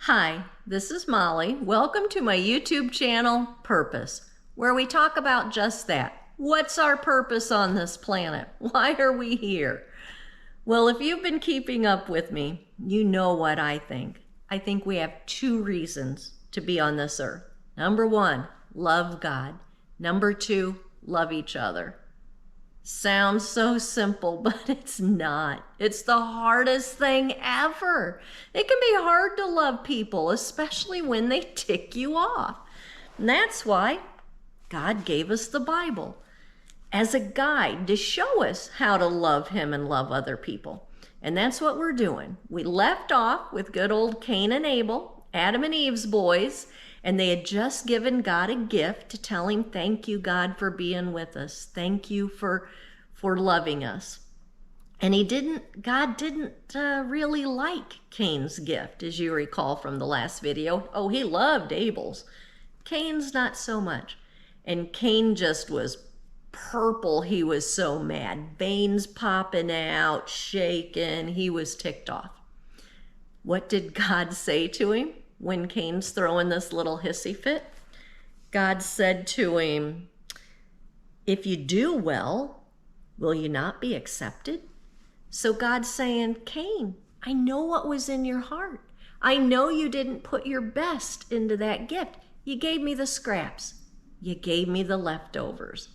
Hi, this is Molly. Welcome to my YouTube channel, Purpose, where we talk about just that. What's our purpose on this planet? Why are we here? Well, if you've been keeping up with me, you know what I think. I think we have two reasons to be on this earth. Number one, love God. Number two, love each other. Sounds so simple, but it's not. It's the hardest thing ever. It can be hard to love people, especially when they tick you off. And that's why God gave us the Bible as a guide to show us how to love Him and love other people. And that's what we're doing. We left off with good old Cain and Abel, Adam and Eve's boys, and they had just given God a gift to tell Him, thank you, God, for being with us. Thank you for loving us. And God didn't really like Cain's gift, as you recall from the last video. Oh, he loved Abel's. Cain's not so much. And Cain just was purple. He was so mad. Veins popping out, shaking. He was ticked off. What did God say to him when Cain's throwing this little hissy fit? God said to him, if you do well, will you not be accepted? So God's saying, Cain, I know what was in your heart. I know you didn't put your best into that gift. You gave me the scraps. You gave me the leftovers.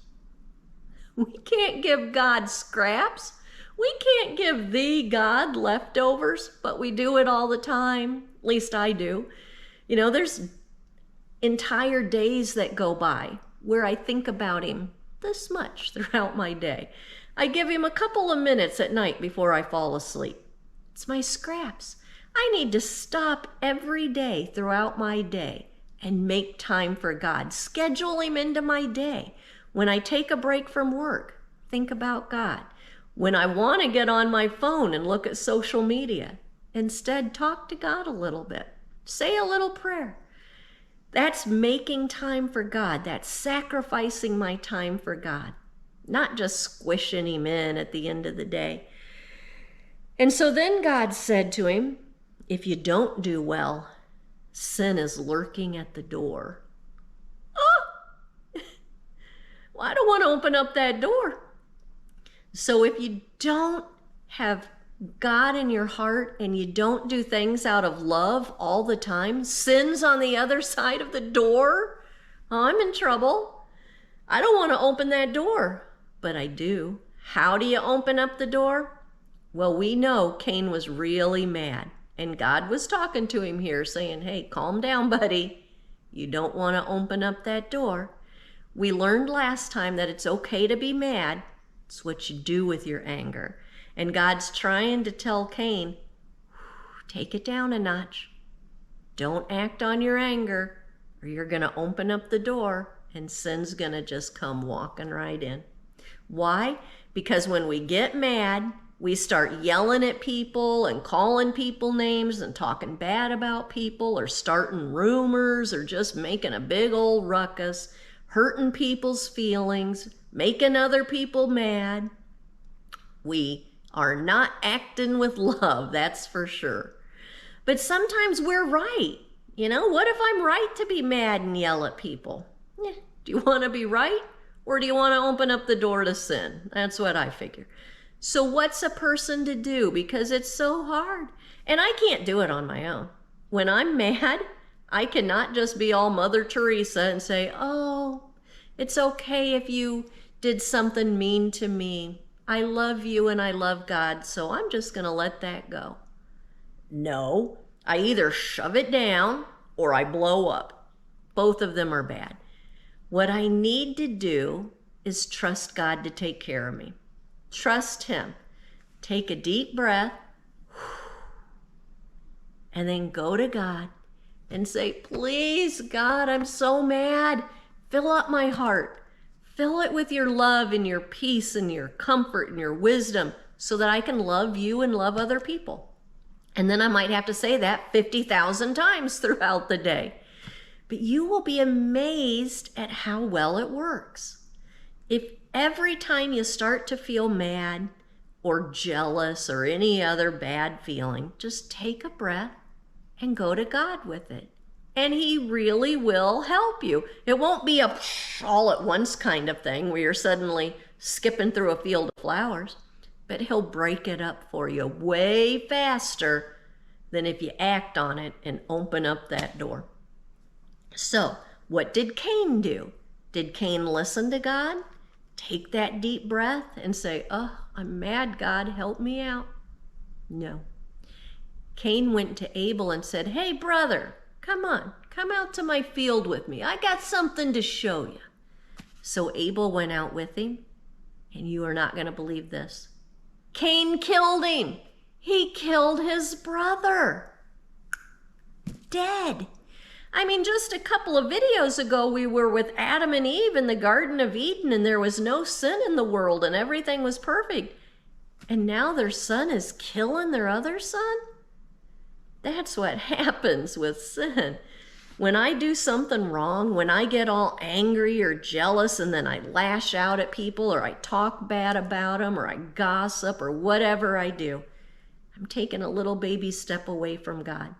We can't give God scraps. We can't give thee, God, leftovers, but we do it all the time. At least I do. You know, there's entire days that go by where I think about Him this much throughout my day. I give Him a couple of minutes at night before I fall asleep. It's my scraps. I need to stop every day throughout my day and make time for God. Schedule Him into my day. When I take a break from work, think about God. When I want to get on my phone and look at social media, instead talk to God a little bit. Say a little prayer. That's making time for God. That's sacrificing my time for God, not just squishing Him in at the end of the day. And so then God said to him, if you don't do well, sin is lurking at the door. Oh! Well, I don't want to open up that door. So if you don't have God in your heart and you don't do things out of love all the time, sin's on the other side of the door, I'm in trouble. I don't want to open that door, but I do. How do you open up the door? Well, we know Cain was really mad, and God was talking to him here saying, hey, calm down, buddy. You don't want to open up that door. We learned last time that it's okay to be mad. It's what you do with your anger. And God's trying to tell Cain, take it down a notch. Don't act on your anger, or you're going to open up the door and sin's going to just come walking right in. Why? Because when we get mad, we start yelling at people and calling people names and talking bad about people or starting rumors or just making a big old ruckus, hurting people's feelings, making other people mad. We are not acting with love, that's for sure. But sometimes we're right. You know, what if I'm right to be mad and yell at people? Do you want to be right? Or do you want to open up the door to sin? That's what I figure. So what's a person to do? Because it's so hard. And I can't do it on my own. When I'm mad, I cannot just be all Mother Teresa and say, oh, it's okay if you did something mean to me. I love you and I love God, so I'm just going to let that go. No, I either shove it down or I blow up. Both of them are bad. What I need to do is trust God to take care of me. Trust Him. Take a deep breath and then go to God and say, please, God, I'm so mad. Fill up my heart. Fill it with your love and your peace and your comfort and your wisdom so that I can love you and love other people. And then I might have to say that 50,000 times throughout the day. But you will be amazed at how well it works. If every time you start to feel mad or jealous or any other bad feeling, just take a breath and go to God with it. And he really will help you. It won't be a all at once kind of thing where you're suddenly skipping through a field of flowers, but he'll break it up for you way faster than if you act on it and open up that door. So, what did Cain do? Did Cain listen to God? Take that deep breath and say, "Oh, I'm mad, God, help me out"? No. Cain went to Abel and said, "Hey, brother, come on, come out to my field with me. I got something to show you." So Abel went out with him, and you are not going to believe this. Cain killed him. He killed his brother. Dead. I mean, just a couple of videos ago, we were with Adam and Eve in the Garden of Eden, and there was no sin in the world, and everything was perfect. And now their son is killing their other son? That's what happens with sin. When I do something wrong, when I get all angry or jealous and then I lash out at people or I talk bad about them or I gossip or whatever I do, I'm taking a little baby step away from God.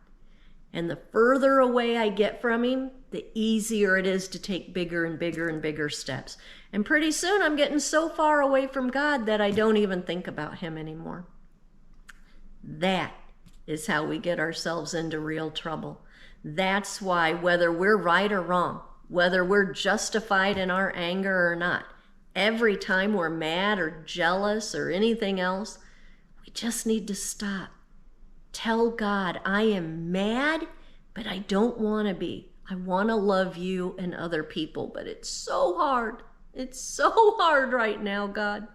And the further away I get from him, the easier it is to take bigger and bigger and bigger steps. And pretty soon I'm getting so far away from God that I don't even think about him anymore. That is how we get ourselves into real trouble. That's why, whether we're right or wrong, whether we're justified in our anger or not, every time we're mad or jealous or anything else, we just need to stop. Tell God, I am mad, but I don't want to be. I want to love you and other people, but it's so hard. It's so hard right now, God.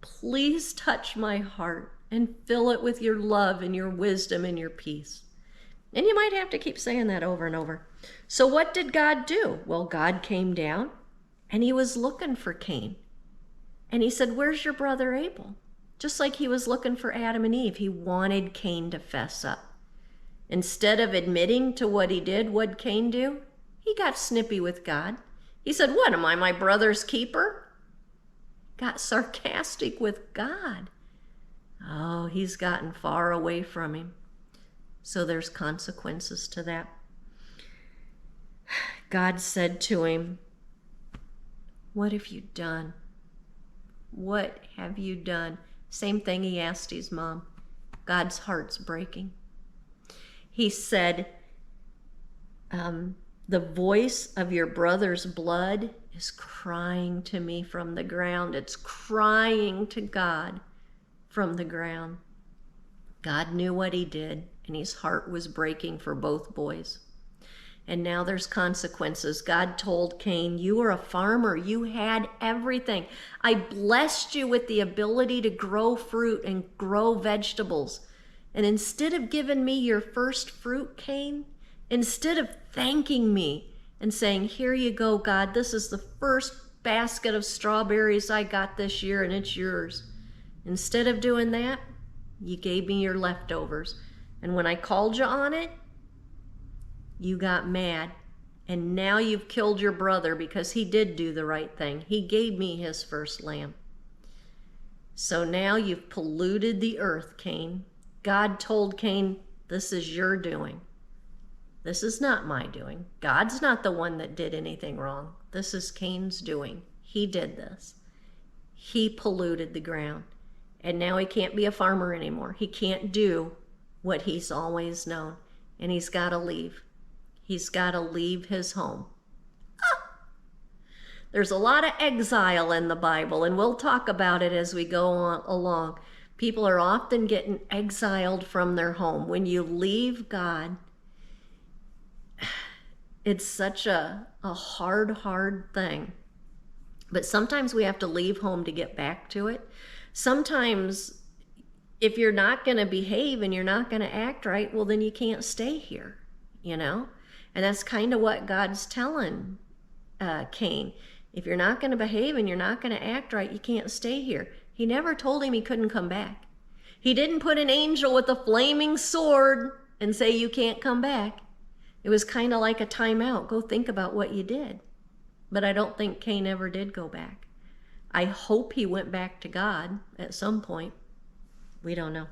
Please touch my heart and fill it with your love and your wisdom and your peace. And you might have to keep saying that over and over. So what did God do? Well, God came down and he was looking for Cain. And he said, "Where's your brother Abel?" Just like he was looking for Adam and Eve, he wanted Cain to fess up. Instead of admitting to what he did, what'd Cain do? He got snippy with God. He said, "What, am I my brother's keeper?" Got sarcastic with God. Oh, he's gotten far away from him. So there's consequences to that. God said to him, "What have you done? What have you done?" Same thing he asked his mom. God's heart's breaking. He said, "The voice of your brother's blood is crying to me from the ground." It's crying to God from the ground. God knew what he did, and his heart was breaking for both boys. And now there's consequences. God told Cain, "You are a farmer. You had everything. I blessed you with the ability to grow fruit and grow vegetables. And instead of giving me your first fruit, Cain, instead of thanking me and saying, 'Here you go, God, this is the first basket of strawberries I got this year and it's yours,' instead of doing that, you gave me your leftovers. And when I called you on it, you got mad, and now you've killed your brother because he did do the right thing. He gave me his first lamb. So now you've polluted the earth, Cain." God told Cain, "This is your doing. This is not my doing. God's not the one that did anything wrong. This is Cain's doing. He did this. He polluted the ground, and now he can't be a farmer anymore. He can't do what he's always known, and he's got to leave. He's got to leave his home." There's a lot of exile in the Bible, and we'll talk about it as we go on along. People are often getting exiled from their home. When you leave God, it's such a hard thing. But sometimes we have to leave home to get back to it. Sometimes if you're not going to behave and you're not going to act right, well, then you can't stay here, you know? And that's kind of what God's telling Cain. If you're not going to behave and you're not going to act right, you can't stay here. He never told him he couldn't come back. He didn't put an angel with a flaming sword and say, "You can't come back." It was kind of like a timeout. Go think about what you did. But I don't think Cain ever did go back. I hope he went back to God at some point. We don't know.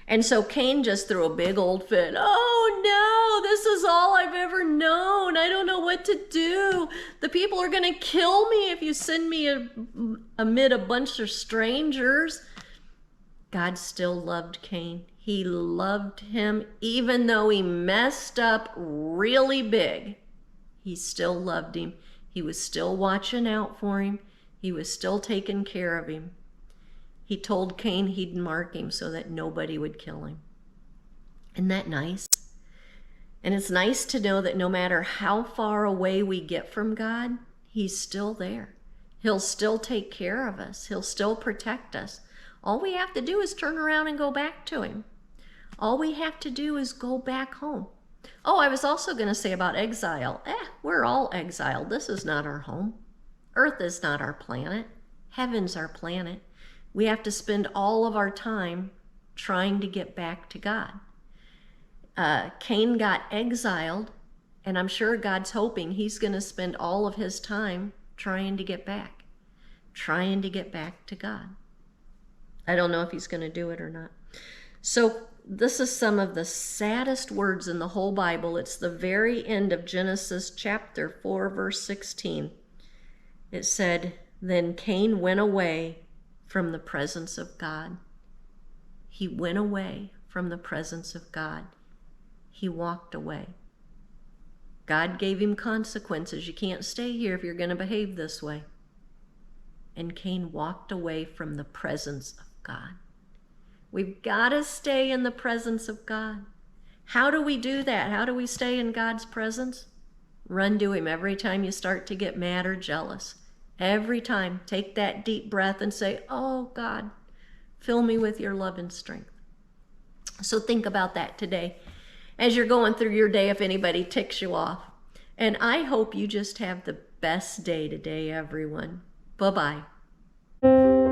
And so Cain just threw a big old fit. Oh no, this is all I've ever known. I don't know what to do. The people are going to kill me if you send me amid a bunch of strangers. God still loved Cain. He loved him even though he messed up really big. He still loved him. He was still watching out for him. He was still taking care of him. He told Cain he'd mark him so that nobody would kill him. Isn't that nice? And it's nice to know that no matter how far away we get from God, he's still there. He'll still take care of us. He'll still protect us. All we have to do is turn around and go back to him. All we have to do is go back home. Oh, I was also going to say about exile. We're all exiled. This is not our home. Earth is not our planet. Heaven's our planet. We have to spend all of our time trying to get back to God. Cain got exiled, and I'm sure God's hoping he's going to spend all of his time trying to get back to God. I don't know if he's going to do it or not. So this is some of the saddest words in the whole Bible. It's the very end of Genesis chapter 4, verse 16. It said, "Then Cain went away from the presence of God." He went away from the presence of God. He walked away. God gave him consequences. You can't stay here if you're going to behave this way. And Cain walked away from the presence of God. We've got to stay in the presence of God. How do we do that? How do we stay in God's presence? Run to him every time you start to get mad or jealous. Every time, take that deep breath and say, "Oh God, fill me with your love and strength." So think about that today as you're going through your day if anybody ticks you off. And I hope you just have the best day today, everyone. Bye-bye.